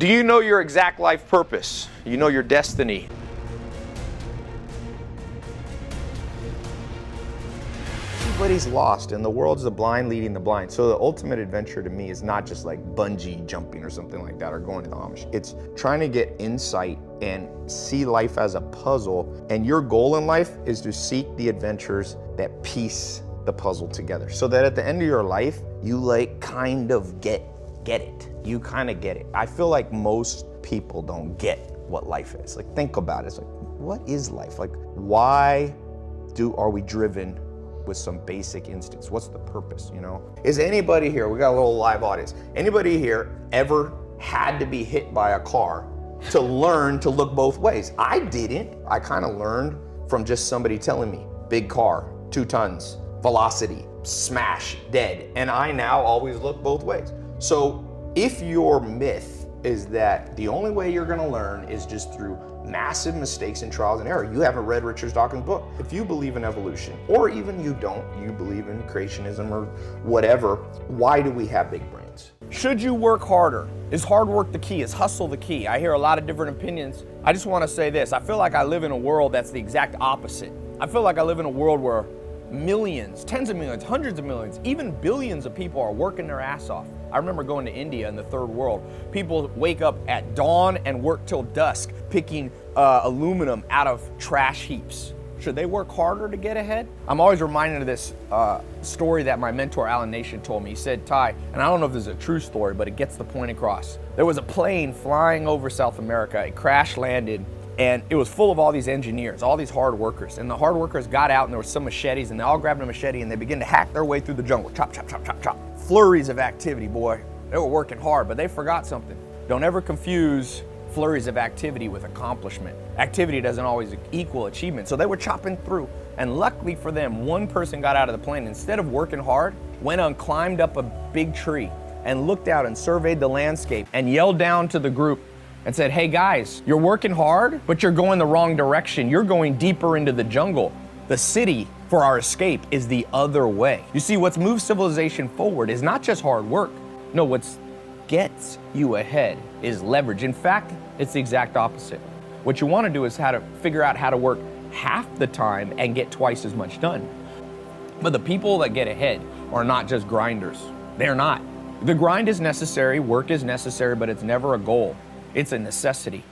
Do you know your exact life purpose? You know your destiny. Everybody's lost and the world's the blind leading the blind. So the ultimate adventure to me is not just like bungee jumping or something like that or going to the Amish. It's trying to get insight and see life as a puzzle. And your goal in life is to seek the adventures that piece the puzzle together. So that at the end of your life, you like kind of get it. You kind of get it. I feel like most people don't get what life is. Like, think about it. It's like, what is life? Like, why are we driven with some basic instincts? What's the purpose, you know? Is anybody here, we got a little live audience, anybody here ever had to be hit by a car to learn to look both ways? I didn't. I kind of learned from just somebody telling me, big car, 2 tons, velocity, smash, dead. And I now always look both ways. So if your myth is that the only way you're gonna learn is just through massive mistakes and trials and error, you haven't read Richard Dawkins' book. If you believe in evolution, or even you don't, you believe in creationism or whatever, why do we have big brains? Should you work harder? Is hard work the key? Is hustle the key? I hear a lot of different opinions. I just want to say this. I feel like I live in a world that's the exact opposite. I feel like I live in a world where millions, tens of millions, hundreds of millions, even billions of people are working their ass off. I remember going to India in the third world. People wake up at dawn and work till dusk picking aluminum out of trash heaps. Should they work harder to get ahead? I'm always reminded of this story that my mentor Alan Nation told me. He said, Tai, and I don't know if this is a true story, but it gets the point across. There was a plane flying over South America. It crash landed, and it was full of all these engineers, all these hard workers. And the hard workers got out, and there were some machetes, and they all grabbed a machete, and they began to hack their way through the jungle. Chop, chop, chop, chop, chop. Flurries of activity, boy. They were working hard, but they forgot something. Don't ever confuse flurries of activity with accomplishment. Activity doesn't always equal achievement. So they were chopping through, and luckily for them, one person got out of the plane. Instead of working hard, went on, climbed up a big tree, and looked out and surveyed the landscape and yelled down to the group and said, hey guys, you're working hard, but you're going the wrong direction. You're going deeper into the jungle. The city for our escape is the other way. You see, what's moved civilization forward is not just hard work. No, what's gets you ahead is leverage. In fact, it's the exact opposite. What you want to do is figure out how to work half the time and get twice as much done. But the people that get ahead are not just grinders. They're not. The grind is necessary, work is necessary, but it's never a goal. It's a necessity.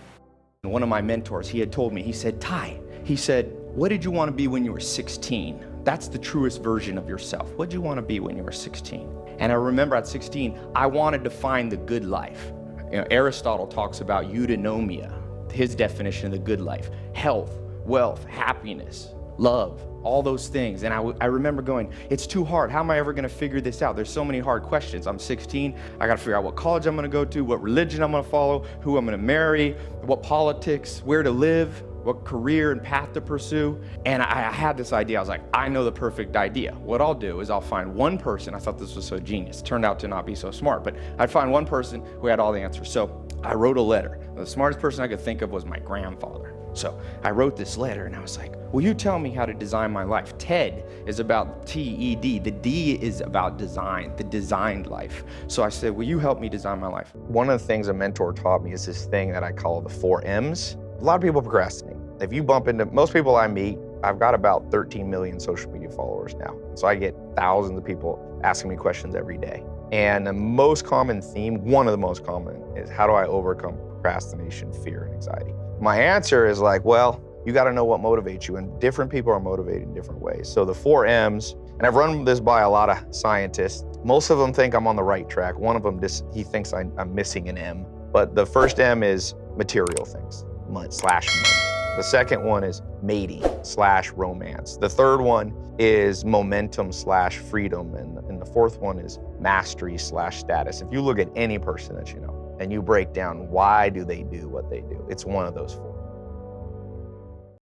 One of my mentors, he had told me, he said, Tai, he said, what did you want to be when you were 16? That's the truest version of yourself. What did you want to be when you were 16? And I remember at 16, I wanted to find the good life. You know, Aristotle talks about eudaimonia, his definition of the good life: health, wealth, happiness, love, all those things. And I remember going, it's too hard. How am I ever going to figure this out? There's so many hard questions. I'm 16. I got to figure out what college I'm going to go to, what religion I'm going to follow, who I'm going to marry, what politics, where to live, what career and path to pursue. And I had this idea. I was like, I know the perfect idea. What I'll do is I'll find one person. I thought this was so genius. It turned out to not be so smart, but I'd find one person who had all the answers. So I wrote a letter. The smartest person I could think of was my grandfather. So I wrote this letter and I was like, will you tell me how to design my life? TED is about T-E-D. The D is about design, the designed life. So I said, will you help me design my life? One of the things a mentor taught me is this thing that I call the 4 M's. A lot of people procrastinate. If you bump into most people I meet, I've got about 13 million social media followers now. So I get thousands of people asking me questions every day. And the most common theme, one of the most common, is how do I overcome procrastination, fear, and anxiety? My answer is like, well, you got to know what motivates you, and different people are motivated in different ways. So the 4 M's, and I've run this by a lot of scientists. Most of them think I'm on the right track. One of them, he thinks I'm missing an M. But the first M is material things, money. The second one is mating/romance. The third one is momentum/freedom. And the fourth one is mastery/status. If you look at any person that you know and you break down why do they do what they do, it's one of those 4.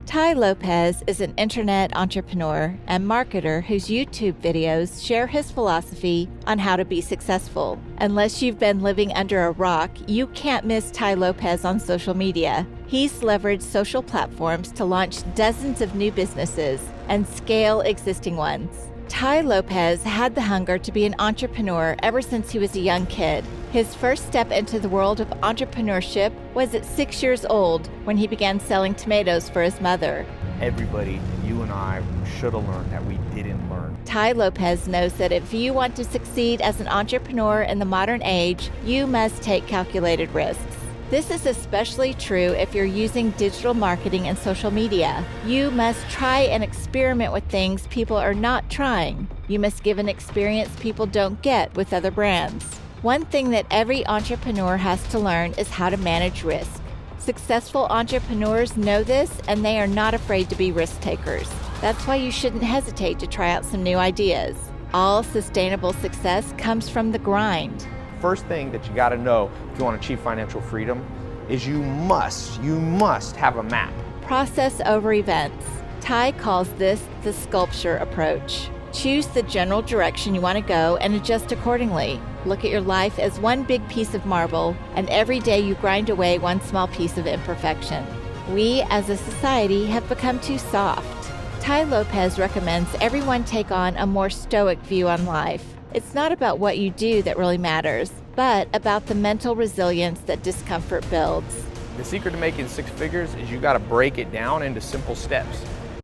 Tai Lopez is an internet entrepreneur and marketer whose YouTube videos share his philosophy on how to be successful. Unless you've been living under a rock, you can't miss Tai Lopez on social media. He's leveraged social platforms to launch dozens of new businesses and scale existing ones. Tai Lopez had the hunger to be an entrepreneur ever since he was a young kid. His first step into the world of entrepreneurship was at 6 years old when he began selling tomatoes for his mother. Everybody, you and I, should have learned that we didn't learn. Tai Lopez knows that if you want to succeed as an entrepreneur in the modern age, you must take calculated risks. This is especially true if you're using digital marketing and social media. You must try and experiment with things people are not trying. You must give an experience people don't get with other brands. One thing that every entrepreneur has to learn is how to manage risk. Successful entrepreneurs know this, and they are not afraid to be risk takers. That's why you shouldn't hesitate to try out some new ideas. All sustainable success comes from the grind. First thing that you got to know if you want to achieve financial freedom is you must have a map. Process over events. Tai calls this the sculpture approach. Choose the general direction you want to go and adjust accordingly. Look at your life as one big piece of marble, and every day you grind away one small piece of imperfection. We as a society have become too soft. Tai Lopez recommends everyone take on a more stoic view on life. It's not about what you do that really matters, but about the mental resilience that discomfort builds. The secret to making six figures is you got to break it down into simple steps.